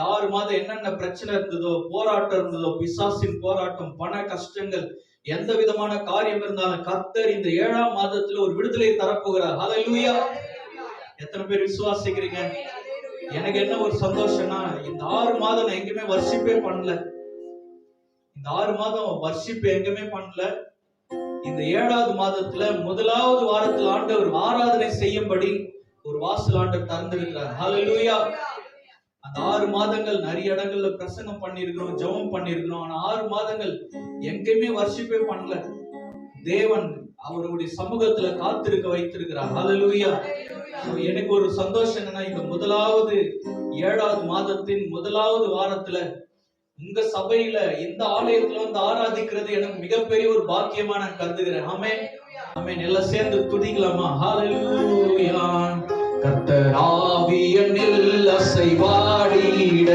இந்த 6 மாதம் என்னென்ன பிரச்சனை இருந்ததோ, போராட்டம் இருந்ததோ, பிசாசின் போராட்டம், பண கஷ்டங்கள், எந்த விதமான காரியம் இருந்தாலும் கர்த்தர் இந்த 7ஆம் மாதத்துல ஒரு விடுதலை தரப்போகிறார். ஹல்லேலூயா. எத்தனை பேர் விசுவாசிக்கிறீங்க? எனக்கு என்ன ஒரு சந்தோஷம்னா, இந்த 6 மாதம் நான் எங்கேயுமே வர்ஷிப்பே பண்ணல. இந்த 6 மாதம் வர்ஷிப் எங்கேயுமே பண்ணல. இந்த 7வது மாதத்துல முதலாவது வாரத்தில் ஆண்டவர் ஆராதனை செய்யும்படி ஒரு வாசல் ஆண்டவர் திறந்திருக்கிறார். ஹல்லேலூயா. அந்த 6 மாதங்கள் நிறைய இடங்கள்ல பிரசங்கம் பண்ணிருக்கிறோம், ஜெபம் பண்ணிருக்கிறோம். ஆனா 6 மாதங்கள் எங்கேயுமே வர்ஷிப்பே பண்ணல. தேவன் அவருடைய சமூகத்துல காத்திருக்க வைத்திருக்கிறார். ஹல்லேலூயா. எனக்கு ஒரு சந்தோஷம் என்னன்னா, இந்த முதலாவது 7வது மாதத்தின் முதலாவது வாரத்துல உங்க சபையில இந்த ஆலயத்துல வந்து ஆராதிக்கிறது எனக்கு மிகப்பெரிய ஒரு பாக்கியமா நான் கருதுகிறேன். ஆமென். ஆமென். எல்லாம் சேர்ந்து துதிக்கலாமா? ஹல்லேலூயா. கர்த்தர் ஆவியினில் அசைவாடிட